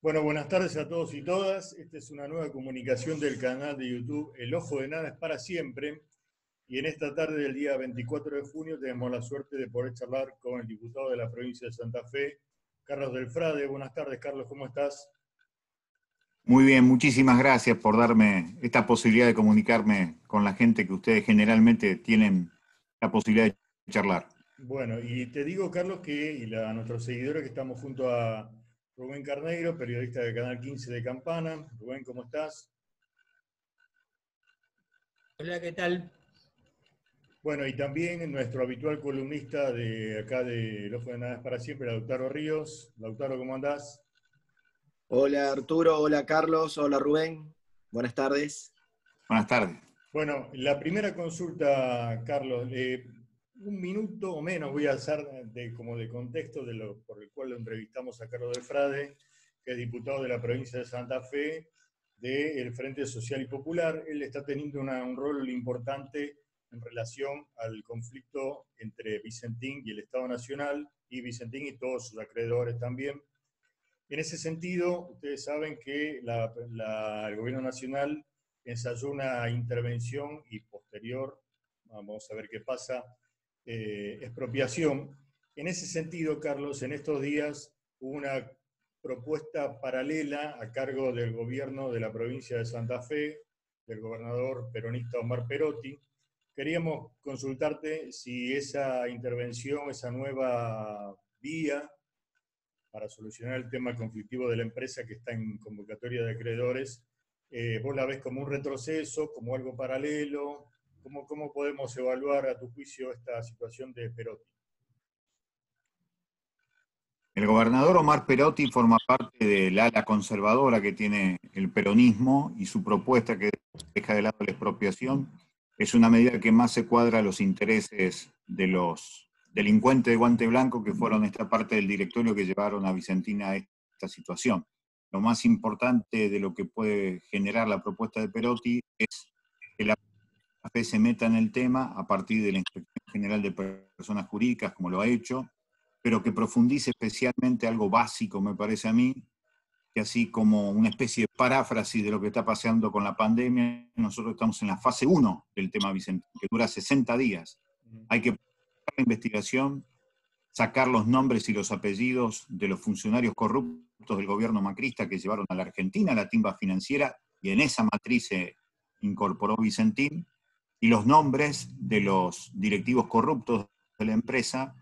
Bueno, buenas tardes a todos y todas. Esta es una nueva comunicación del canal de YouTube El Ojo de Nada es para siempre. Y en esta tarde del día 24 de junio tenemos la suerte de poder charlar con el diputado de la provincia de Santa Fe, Carlos Del Frade. Buenas tardes, Carlos, ¿cómo estás? Muy bien, muchísimas gracias por darme esta posibilidad de comunicarme con la gente que ustedes generalmente tienen la posibilidad de charlar. Bueno, y te digo, Carlos, a nuestros seguidores que estamos junto a Rubén Carneiro, periodista del Canal 15 de Campana. Rubén, ¿cómo estás? Hola, ¿qué tal? Bueno, y también nuestro habitual columnista de acá de El Ojo de Nada es para siempre, Lautaro Ríos. Lautaro, ¿cómo andás? Hola Arturo, hola Carlos, hola Rubén, buenas tardes. Buenas tardes. Bueno, la primera consulta, Carlos, un minuto o menos voy a hacer como de contexto por el cual lo entrevistamos a Carlos Del Frade, que es diputado de la provincia de Santa Fe del Frente Social y Popular. Él está teniendo un rol importante en relación al conflicto entre Vicentín y el Estado Nacional, y Vicentín y todos sus acreedores también. En ese sentido, ustedes saben que el gobierno nacional ensayó una intervención y posterior, vamos a ver qué pasa, expropiación. En ese sentido, Carlos, en estos días hubo una propuesta paralela a cargo del gobierno de la provincia de Santa Fe, del gobernador peronista Omar Perotti. Queríamos consultarte si esa intervención, esa nueva vía para solucionar el tema conflictivo de la empresa que está en convocatoria de acreedores, ¿vos la ves como un retroceso, como algo paralelo? ¿Cómo podemos evaluar a tu juicio esta situación de Perotti? El gobernador Omar Perotti forma parte del ala conservadora que tiene el peronismo, y su propuesta, que deja de lado la expropiación, es una medida que más se cuadra a los intereses de los delincuentes de guante blanco que fueron esta parte del directorio que llevaron a Vicentina a esta situación. Lo más importante de lo que puede generar la propuesta de Perotti es que la FE se meta en el tema a partir de la Inspección General de Personas Jurídicas, como lo ha hecho, pero que profundice especialmente algo básico, me parece a mí, que así como una especie de paráfrasis de lo que está pasando con la pandemia, nosotros estamos en la fase 1 del tema Vicentín, que dura 60 días. Hay que hacer la investigación, sacar los nombres y los apellidos de los funcionarios corruptos del gobierno macrista que llevaron a la Argentina a la timba financiera, y en esa matriz se incorporó Vicentín, y los nombres de los directivos corruptos de la empresa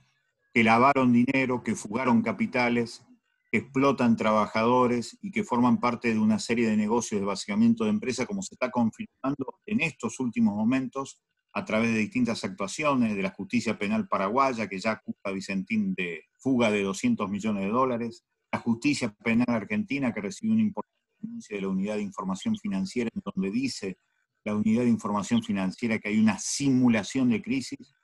que lavaron dinero, que fugaron capitales, que explotan trabajadores y que forman parte de una serie de negocios de vaciamiento de empresas, como se está confirmando en estos últimos momentos a través de distintas actuaciones de la justicia penal paraguaya, que ya acusa a Vicentín de fuga de 200 millones de dólares, la justicia penal argentina, que recibió una importante denuncia de la Unidad de Información Financiera, en donde dice la Unidad de Información Financiera que hay una simulación de crisis,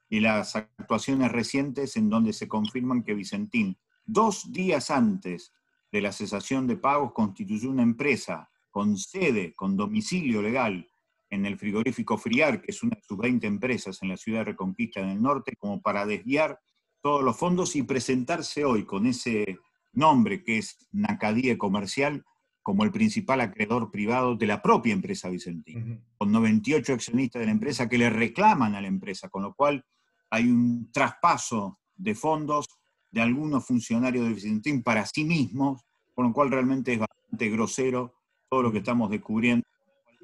y las actuaciones recientes en donde se confirman que Vicentín, 2 días antes de la cesación de pagos, constituyó una empresa con sede, con domicilio legal en el frigorífico Friar, que es una de sus 20 empresas en la ciudad de Reconquista en el norte, como para desviar todos los fondos y presentarse hoy con ese nombre que es Nacadie Comercial como el principal acreedor privado de la propia empresa Vicentín, con 98 accionistas de la empresa que le reclaman a la empresa, con lo cual hay un traspaso de fondos de algunos funcionarios de Vicentín para sí mismos, con lo cual realmente es bastante grosero todo lo que estamos descubriendo.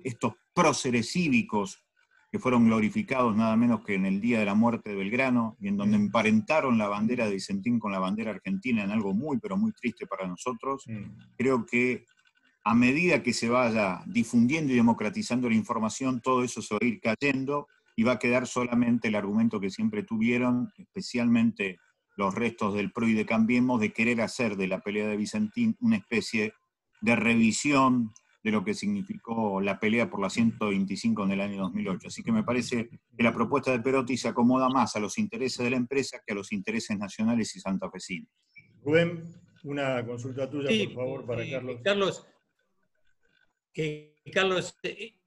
Estos próceres cívicos que fueron glorificados nada menos que en el día de la muerte de Belgrano, y en donde emparentaron la bandera de Vicentín con la bandera argentina en algo muy, pero muy triste para nosotros. Creo que a medida que se vaya difundiendo y democratizando la información, todo eso se va a ir cayendo y va a quedar solamente el argumento que siempre tuvieron, especialmente los restos del PRO y de Cambiemos, de querer hacer de la pelea de Vicentín una especie de revisión de lo que significó la pelea por la 125 en el año 2008. Así que me parece que la propuesta de Perotti se acomoda más a los intereses de la empresa que a los intereses nacionales y santafesinos. Rubén, una consulta tuya, Sí, por favor, para Carlos. Carlos,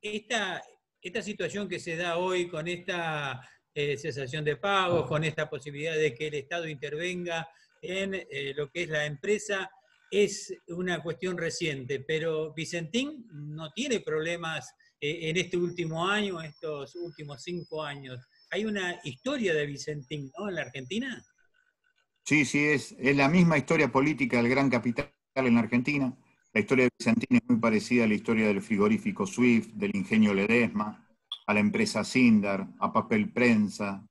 esta situación que se da hoy con esta cesación de pagos, con esta posibilidad de que el Estado intervenga en lo que es la empresa, es una cuestión reciente, pero Vicentín no tiene problemas en este último año, estos últimos 5 años. Hay una historia de Vicentín, ¿no? En la Argentina. Sí, sí, es la misma historia política del gran capital en la Argentina. La historia de Vicentín es muy parecida a la historia del frigorífico Swift, del ingenio Ledesma, a la empresa Sindar, a Papel Prensa,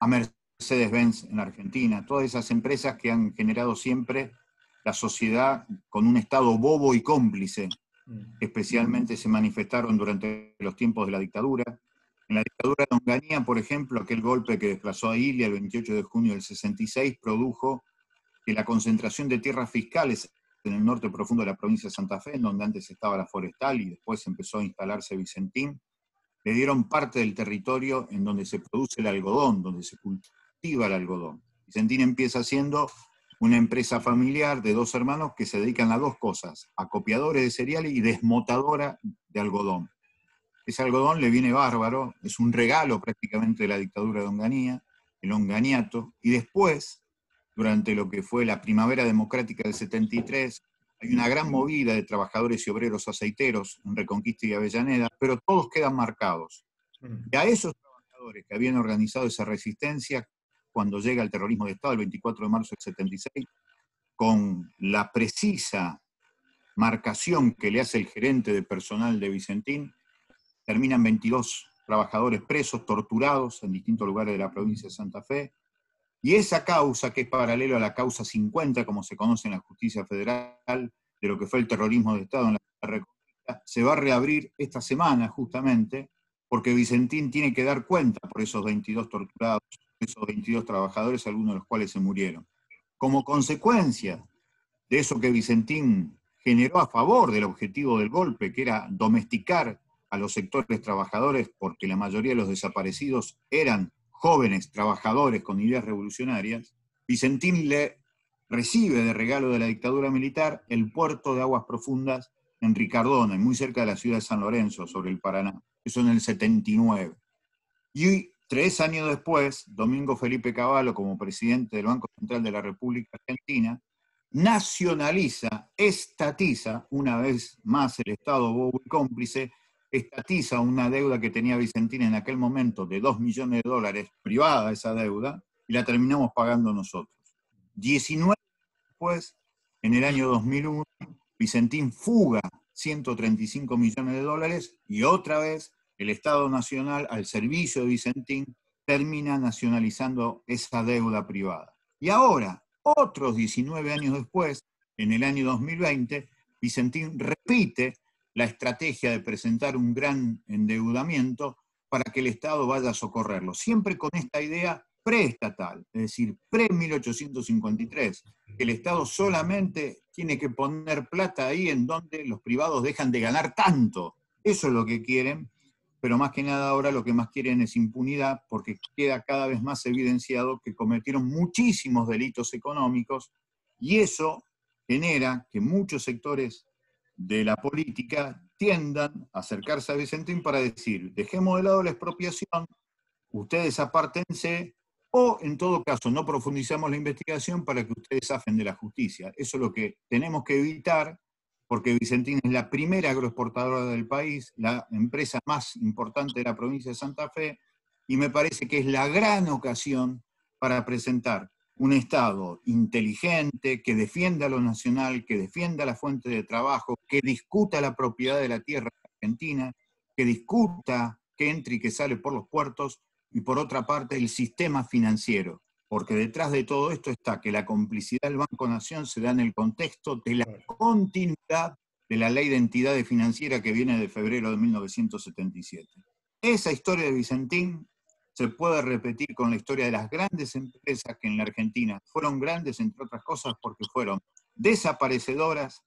a Mercedes-Benz en Argentina. Todas esas empresas que han generado siempre la sociedad con un Estado bobo y cómplice, que especialmente se manifestaron durante los tiempos de la dictadura. En la dictadura de Onganía, por ejemplo, aquel golpe que desplazó a Ilia el 28 de junio del 66 produjo que la concentración de tierras fiscales en el norte profundo de la provincia de Santa Fe, en donde antes estaba la forestal y después empezó a instalarse Vicentín, le dieron parte del territorio en donde se produce el algodón, donde se cultiva el algodón. Vicentín empieza siendo una empresa familiar de 2 hermanos que se dedican a 2 cosas, acopiadores de cereales y desmotadora de algodón. Ese algodón le viene bárbaro, es un regalo prácticamente de la dictadura de Onganía, el onganiato, y después, durante lo que fue la primavera democrática del 73, hay una gran movida de trabajadores y obreros aceiteros en Reconquista y Avellaneda, pero todos quedan marcados. Y a esos trabajadores que habían organizado esa resistencia, cuando llega el terrorismo de Estado el 24 de marzo del 76, con la precisa marcación que le hace el gerente de personal de Vicentín, terminan 22 trabajadores presos, torturados en distintos lugares de la provincia de Santa Fe. Y esa causa, que es paralelo a la causa 50, como se conoce en la justicia federal, de lo que fue el terrorismo de Estado en la Reconquista, se va a reabrir esta semana justamente, porque Vicentín tiene que dar cuenta por esos 22 torturados, esos 22 trabajadores, algunos de los cuales se murieron. Como consecuencia de eso que Vicentín generó a favor del objetivo del golpe, que era domesticar a los sectores trabajadores, porque la mayoría de los desaparecidos eran jóvenes trabajadores con ideas revolucionarias, Vicentín le recibe de regalo de la dictadura militar el puerto de aguas profundas en Ricardona, muy cerca de la ciudad de San Lorenzo, sobre el Paraná. Eso en el 79. Y 3 años después, Domingo Felipe Cavallo, como presidente del Banco Central de la República Argentina, nacionaliza, estatiza, una vez más el Estado bobo y cómplice, estatiza una deuda que tenía Vicentín en aquel momento de $2 millones, privada esa deuda, y la terminamos pagando nosotros. 19 después, en el año 2001, Vicentín fuga $135 millones y otra vez el Estado Nacional, al servicio de Vicentín, termina nacionalizando esa deuda privada. Y ahora, otros 19 años después, en el año 2020, Vicentín repite la estrategia de presentar un gran endeudamiento para que el Estado vaya a socorrerlo, siempre con esta idea preestatal, es decir, pre-1853, que el Estado solamente tiene que poner plata ahí en donde los privados dejan de ganar tanto. Eso es lo que quieren, pero más que nada ahora lo que más quieren es impunidad, porque queda cada vez más evidenciado que cometieron muchísimos delitos económicos, y eso genera que muchos sectores de la política tiendan a acercarse a Vicentín para decir, dejemos de lado la expropiación, ustedes apártense, o en todo caso no profundizamos la investigación para que ustedes zafen de la justicia. Eso es lo que tenemos que evitar, porque Vicentín es la primera agroexportadora del país, la empresa más importante de la provincia de Santa Fe, y me parece que es la gran ocasión para presentar un Estado inteligente, que defienda lo nacional, que defienda la fuente de trabajo, que discuta la propiedad de la tierra argentina, que discuta que entra y que sale por los puertos, y por otra parte el sistema financiero, porque detrás de todo esto está que la complicidad del Banco Nación se da en el contexto de la continuidad de la Ley de Entidades Financieras que viene de febrero de 1977. Esa historia de Vicentín se puede repetir con la historia de las grandes empresas que en la Argentina fueron grandes, entre otras cosas, porque fueron desaparecedoras,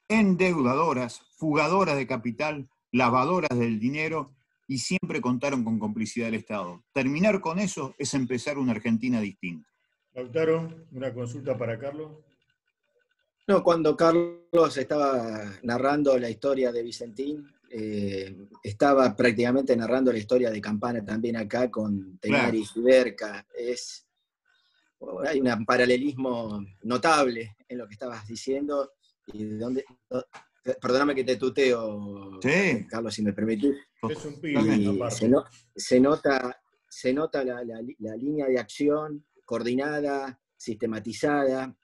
endeudadoras, fugadoras de capital, lavadoras del dinero, y siempre contaron con complicidad del Estado. Terminar con eso es empezar una Argentina distinta. Lautaro, una consulta para Carlos. No, cuando Carlos estaba narrando la historia de Vicentín, estaba prácticamente narrando la historia de Campana también acá con Tenaris y Berca. Hay un paralelismo notable en lo que estabas diciendo. y de dónde... Perdóname que te tuteo, Sí. Carlos, si me permitís. Es un pibe, Y aparte. se nota la línea de acción coordinada, sistematizada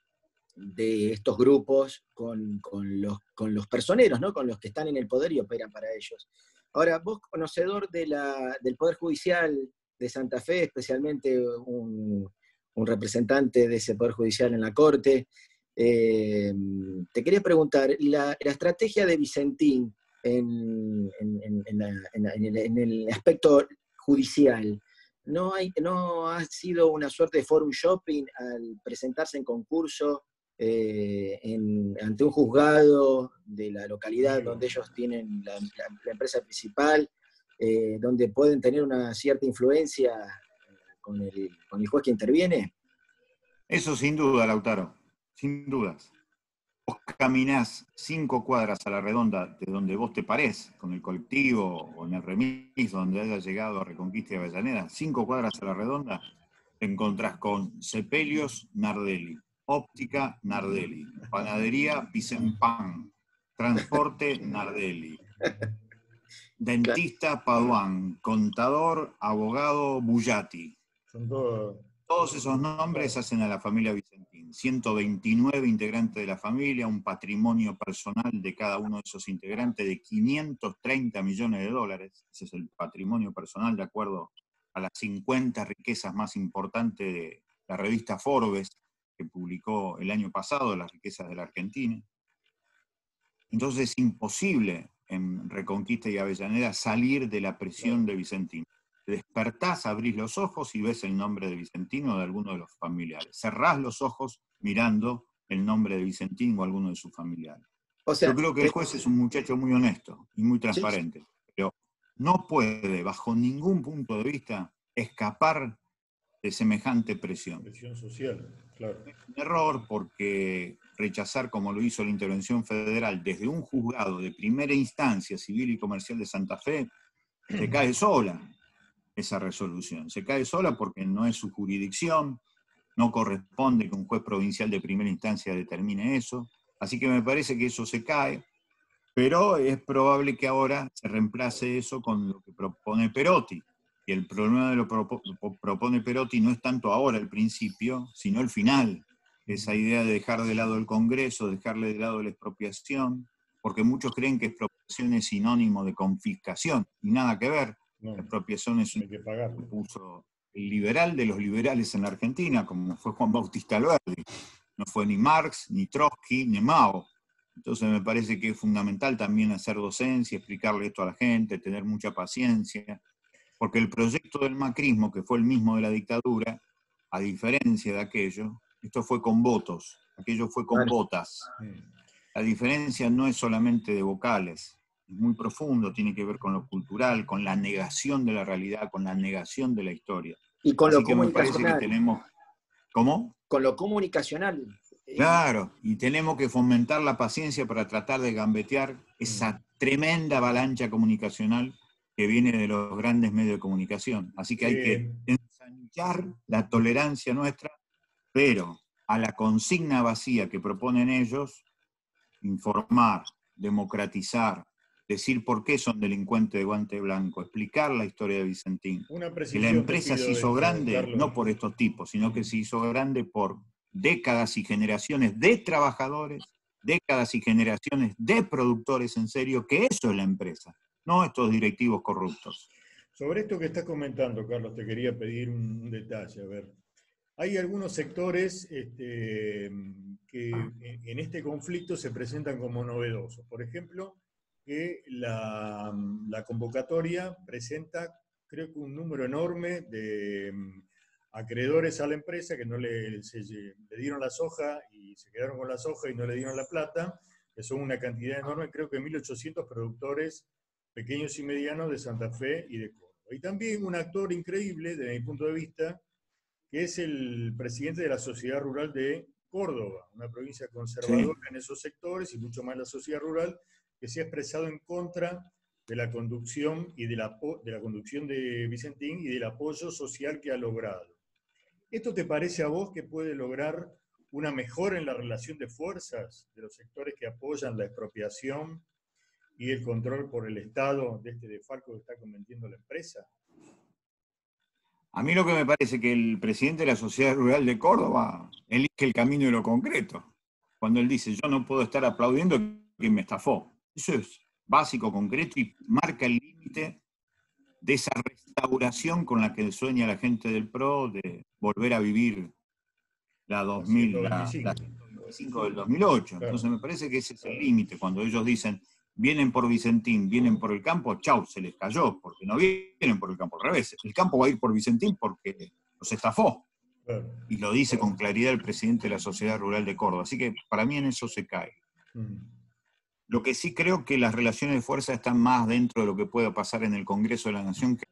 de estos grupos con los personeros, ¿no? Con los que están en el poder y operan para ellos. Ahora, vos, conocedor del Poder Judicial de Santa Fe, especialmente un representante de ese Poder Judicial en la Corte, te quería preguntar, la estrategia de Vicentín en el aspecto judicial, ¿no ha sido una suerte de forum shopping al presentarse en concurso ante un juzgado de la localidad donde ellos tienen la empresa principal, donde pueden tener una cierta influencia con el juez que interviene? Eso sin duda, Lautaro, sin dudas. Vos caminás 5 cuadras a la redonda de donde vos te parés, con el colectivo o en el remis, donde hayas llegado a Reconquista y Avellaneda, 5 cuadras a la redonda, te encontrás con Sepelios Nardelli, Óptica Nardelli, Panadería Vicempan, Transporte Nardelli, Dentista Paduán, Contador, Abogado Bullati. Son todos... Todos esos nombres hacen a la familia Vicentín. 129 integrantes de la familia, un patrimonio personal de cada uno de esos integrantes de 530 millones de dólares. Ese es el patrimonio personal de acuerdo a las 50 riquezas más importantes de la revista Forbes, que publicó el año pasado, las riquezas de la Argentina. Entonces es imposible en Reconquista y Avellaneda salir de la presión de Vicentín. Te despertás, abrís los ojos y ves el nombre de Vicentín o de alguno de los familiares. Cerrás los ojos mirando el nombre de Vicentín o alguno de sus familiares. O sea, yo creo que el juez es un muchacho muy honesto y muy sí, transparente, pero no puede, bajo ningún punto de vista, escapar de semejante presión. Presión social, claro. Es un error porque rechazar, como lo hizo la intervención federal, desde un juzgado de primera instancia civil y comercial de Santa Fe, se cae sola esa resolución. Se cae sola porque no es su jurisdicción, no corresponde que un juez provincial de primera instancia determine eso, así que me parece que eso se cae, pero es probable que ahora se reemplace eso con lo que propone Perotti. Y el problema de lo que propone Perotti no es tanto ahora el principio, sino el final. Esa idea de dejar de lado el Congreso, dejarle de lado la expropiación, porque muchos creen que expropiación es sinónimo de confiscación, y nada que ver. No, La expropiación es un hay que pagarlo. que puso el liberal de los liberales en la Argentina, como fue Juan Bautista Alberdi. No fue ni Marx, ni Trotsky, ni Mao. Entonces me parece que es fundamental también hacer docencia, explicarle esto a la gente, tener mucha paciencia, porque el proyecto del macrismo, que fue el mismo de la dictadura, a diferencia de aquello, esto fue con votos, aquello fue con botas. La diferencia no es solamente de vocales, es muy profundo, tiene que ver con lo cultural, con la negación de la realidad, con la negación de la historia. Y con Así lo que me parece que comunicacional. tenemos... ¿Cómo? Con lo comunicacional. Claro, y tenemos que fomentar la paciencia para tratar de gambetear esa tremenda avalancha comunicacional que viene de los grandes medios de comunicación. Así que hay que ensanchar la tolerancia nuestra, pero a la consigna vacía que proponen ellos, informar, democratizar, decir por qué son delincuentes de guante blanco, explicar la historia de Vicentín. Que la empresa se hizo grande, Carlos, no por estos tipos, sino que se hizo grande por décadas y generaciones de trabajadores, décadas y generaciones de productores en serio, que eso es la empresa, no estos directivos corruptos. Sobre esto que estás comentando, Carlos, te quería pedir un detalle. A ver, hay algunos sectores que en este conflicto se presentan como novedosos. Por ejemplo, que la convocatoria presenta, creo que un número enorme de acreedores a la empresa que no le dieron la soja y se quedaron con la soja y no le dieron la plata, que son una cantidad enorme, creo que 1.800 productores pequeños y medianos de Santa Fe y de Córdoba. Y también un actor increíble, desde mi punto de vista, que es el presidente de la Sociedad Rural de Córdoba, una provincia conservadora en esos sectores y mucho más la sociedad rural, que se ha expresado en contra de la conducción y de la conducción de Vicentín y del apoyo social que ha logrado. ¿Esto te parece a vos que puede lograr una mejora en la relación de fuerzas de los sectores que apoyan la expropiación y el control por el Estado de este desfalco que está cometiendo la empresa? A mí lo que me parece que el presidente de la Sociedad Rural de Córdoba elige el camino de lo concreto. Cuando él dice, yo no puedo estar aplaudiendo a quien me estafó. Eso es básico, concreto y marca el límite de esa restauración con la que sueña la gente del PRO de volver a vivir la 125 del 2008. Entonces me parece que ese es el límite. Cuando ellos dicen, vienen por Vicentín, vienen por el campo, chau, se les cayó, porque no vienen por el campo, al revés. El campo va a ir por Vicentín porque los estafó. Y lo dice con claridad el presidente de la Sociedad Rural de Córdoba. Así que para mí en eso se cae. Lo que sí creo que las relaciones de fuerza están más dentro de lo que pueda pasar en el Congreso de la Nación, que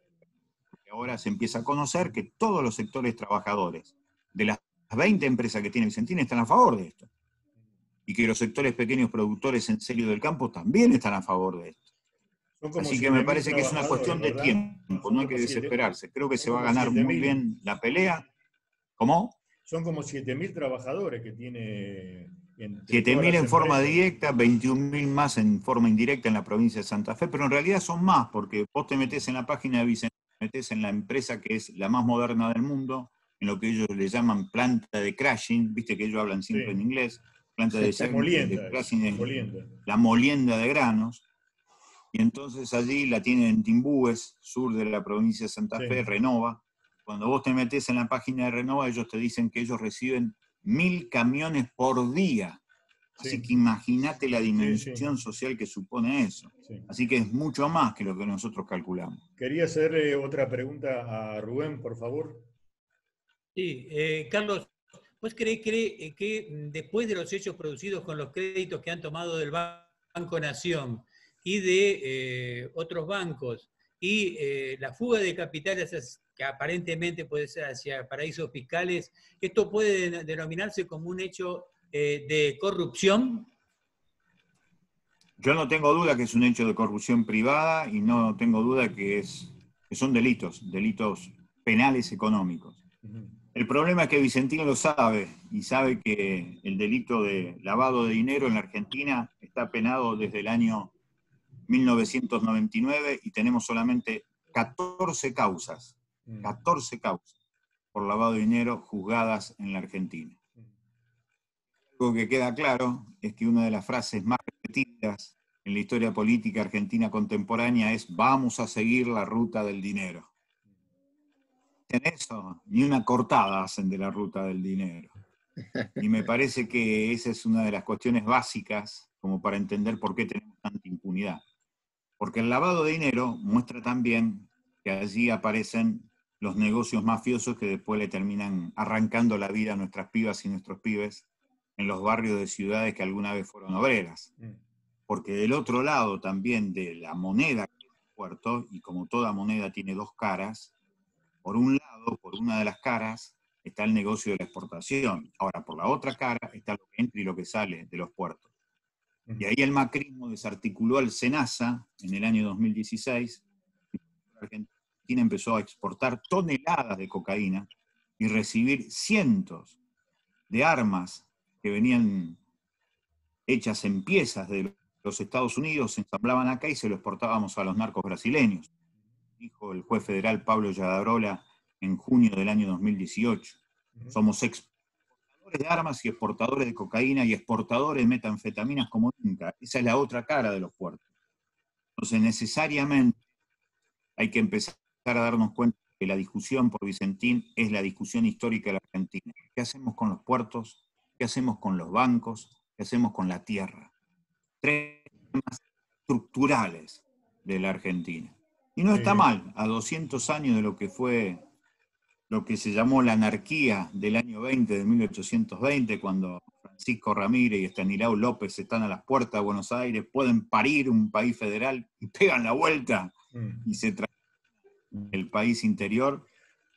ahora se empieza a conocer que todos los sectores trabajadores de las 20 empresas que tiene Vicentín están a favor de esto. Y que los sectores pequeños productores en serio del campo también están a favor de esto. Así que me parece que es una cuestión de tiempo, no hay que desesperarse. Creo que se va a ganar muy bien la pelea. ¿Cómo? Son como 7.000 trabajadores que tiene... 7.000 en forma directa, 21.000 más en forma indirecta en la provincia de Santa Fe, pero en realidad son más, porque vos te metés en la página de Vicentín, te metés en la empresa que es la más moderna del mundo, en lo que ellos le llaman planta de crushing, viste que ellos hablan siempre en inglés, planta de crushing es la molienda de granos, y entonces allí la tienen en Timbúes, sur de la provincia de Santa Fe, Renova. Cuando vos te metés en la página de Renova, ellos te dicen que ellos reciben 1.000 camiones por día. Así que imagínate la dimensión social que supone eso. Así que es mucho más que lo que nosotros calculamos. Quería hacerle otra pregunta a Rubén, por favor. Sí, Carlos, ¿vos creés que después de los hechos producidos con los créditos que han tomado del Banco Nación y de otros bancos y la fuga de capitales que aparentemente puede ser hacia paraísos fiscales, esto puede denominarse como un hecho de corrupción? Yo no tengo duda que es un hecho de corrupción privada y no tengo duda que son delitos penales económicos. El problema es que Vicentín lo sabe, y sabe que el delito de lavado de dinero en la Argentina está penado desde el año 1999 y tenemos solamente 14 causas por lavado de dinero juzgadas en la Argentina. Algo que queda claro es que una de las frases más repetidas en la historia política argentina contemporánea es «vamos a seguir la ruta del dinero». En eso, ni una cortada hacen de la ruta del dinero. Y me parece que esa es una de las cuestiones básicas como para entender por qué tenemos tanta impunidad. Porque el lavado de dinero muestra también que allí aparecen los negocios mafiosos que después le terminan arrancando la vida a nuestras pibas y nuestros pibes en los barrios de ciudades que alguna vez fueron obreras. Porque del otro lado también de la moneda que es el puerto, y como toda moneda tiene dos caras, por un lado, por una de las caras, está el negocio de la exportación. Ahora, por la otra cara está lo que entra y lo que sale de los puertos. Y ahí el macrismo desarticuló al SENASA en el año 2016, y Argentina empezó a exportar toneladas de cocaína y recibir cientos de armas que venían hechas en piezas de los Estados Unidos, se ensamblaban acá y se lo exportábamos a los narcos brasileños. Dijo el juez federal Pablo Yadarola en junio del año 2018. Somos exportadores de armas y exportadores de cocaína y exportadores de metanfetaminas como nunca. Esa es la otra cara de los puertos. Entonces, necesariamente hay que empezar a darnos cuenta que la discusión por Vicentín es la discusión histórica de la Argentina. ¿Qué hacemos con los puertos? ¿Qué hacemos con los bancos? ¿Qué hacemos con la tierra? Tres temas estructurales de la Argentina. Y no está mal, a 200 años de lo que fue lo que se llamó la anarquía del año 20, de 1820, cuando Francisco Ramírez y Estanislao López están a las puertas de Buenos Aires, pueden parir un país federal y pegan la vuelta y se traen el país interior.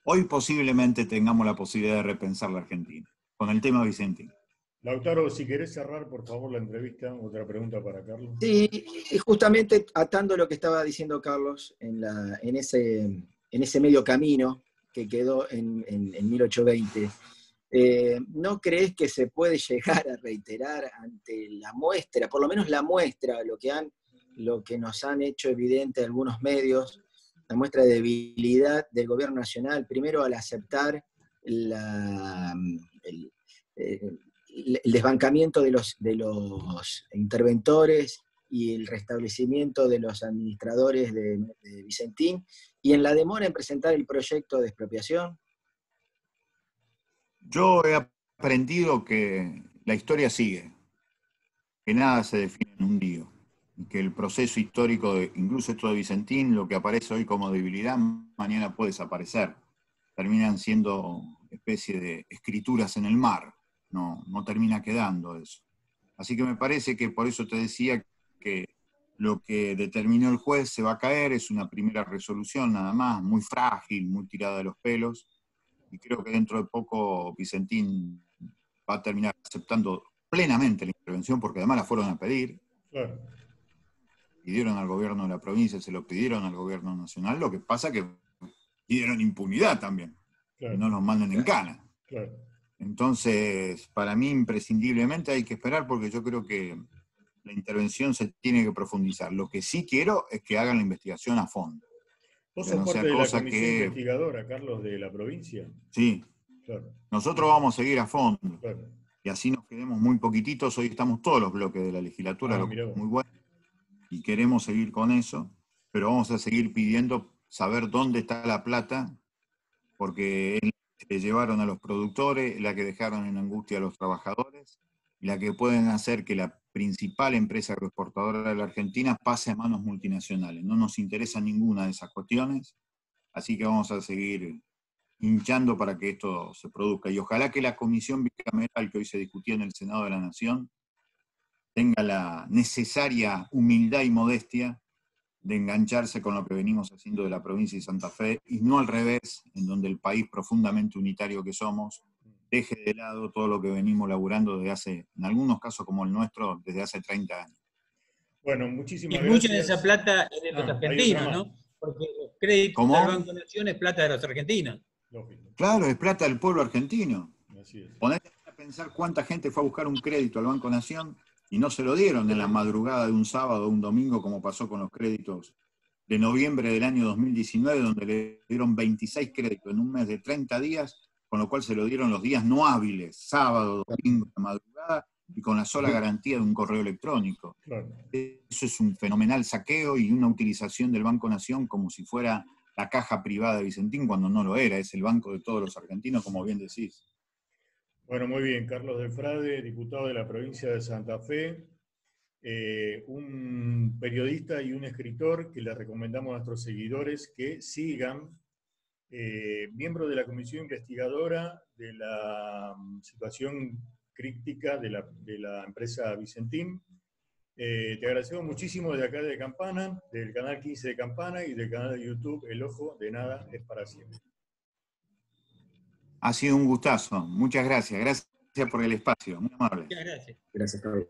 Hoy posiblemente tengamos la posibilidad de repensar la Argentina, con el tema Vicentín. Lautaro, si querés cerrar, por favor, la entrevista, otra pregunta para Carlos. Sí, y justamente atando lo que estaba diciendo Carlos, en ese medio camino que quedó en 1820, ¿No crees que se puede llegar a reiterar ante la muestra, por lo menos la muestra, lo que nos han hecho evidente algunos medios, la muestra de debilidad del gobierno nacional, primero al aceptar el desbancamiento de los interventores y el restablecimiento de los administradores de Vicentín, y en la demora en presentar el proyecto de expropiación? Yo he aprendido que la historia sigue, que nada se define en un día, y que el proceso histórico, incluso esto de Vicentín, lo que aparece hoy como debilidad, mañana puede desaparecer. Terminan siendo especie de escrituras en el mar, no termina quedando eso. Así que me parece que por eso te decía que lo que determinó el juez se va a caer, es una primera resolución nada más, muy frágil, muy tirada de los pelos, y creo que dentro de poco Vicentín va a terminar aceptando plenamente la intervención, porque además la fueron a pedir. Claro. Pidieron al gobierno de la provincia, se lo pidieron al gobierno nacional, lo que pasa que pidieron impunidad también, Claro. y no los manden en cana. Claro. Entonces, para mí imprescindiblemente hay que esperar, porque yo creo que la intervención se tiene que profundizar. Lo que sí quiero es que hagan la investigación a fondo. ¿Vos Que sos no parte sea de la cosa comisión que... investigadora, Carlos, de la provincia? Sí, Claro. nosotros vamos a seguir a fondo. Claro. Y así nos quedemos muy poquititos. Hoy estamos todos los bloques de la legislatura, lo que es muy bueno. Y queremos seguir con eso, pero vamos a seguir pidiendo saber dónde está la plata, porque es la que llevaron a los productores, la que dejaron en angustia a los trabajadores, y la que pueden hacer que la principal empresa agroexportadora de la Argentina pase a manos multinacionales. No nos interesa ninguna de esas cuestiones, así que vamos a seguir hinchando para que esto se produzca. Y ojalá que la comisión bicameral que hoy se discutía en el Senado de la Nación tenga la necesaria humildad y modestia de engancharse con lo que venimos haciendo de la provincia de Santa Fe, y no al revés, en donde el país profundamente unitario que somos deje de lado todo lo que venimos laburando desde hace, en algunos casos como el nuestro, desde hace 30 años. Bueno, muchísimas Y gracias. mucha de esa plata es de los argentinos, ¿no? Porque los créditos del Banco Nación es plata de los argentinos. Lógico. Claro, es plata del pueblo argentino. Así es. Ponete a pensar cuánta gente fue a buscar un crédito al Banco Nación y no se lo dieron en la madrugada de un sábado o un domingo, como pasó con los créditos de noviembre del año 2019, donde le dieron 26 créditos en un mes de 30 días, con lo cual se lo dieron los días no hábiles, sábado, domingo, de madrugada, y con la sola garantía de un correo electrónico. Claro. Eso es un fenomenal saqueo y una utilización del Banco Nación como si fuera la caja privada de Vicentín, cuando no lo era, es el banco de todos los argentinos, como bien decís. Bueno, muy bien. Carlos Delfrade, diputado de la provincia de Santa Fe, un periodista y un escritor que le recomendamos a nuestros seguidores que sigan, miembro de la comisión investigadora de la situación crítica de la empresa Vicentín. Te agradecemos muchísimo desde acá de Campana, del canal 15 de Campana y del canal de YouTube El Ojo de Nada es para Siempre. Ha sido un gustazo. Muchas gracias. Gracias por el espacio. Muy amable. Muchas gracias. Gracias, Pablo.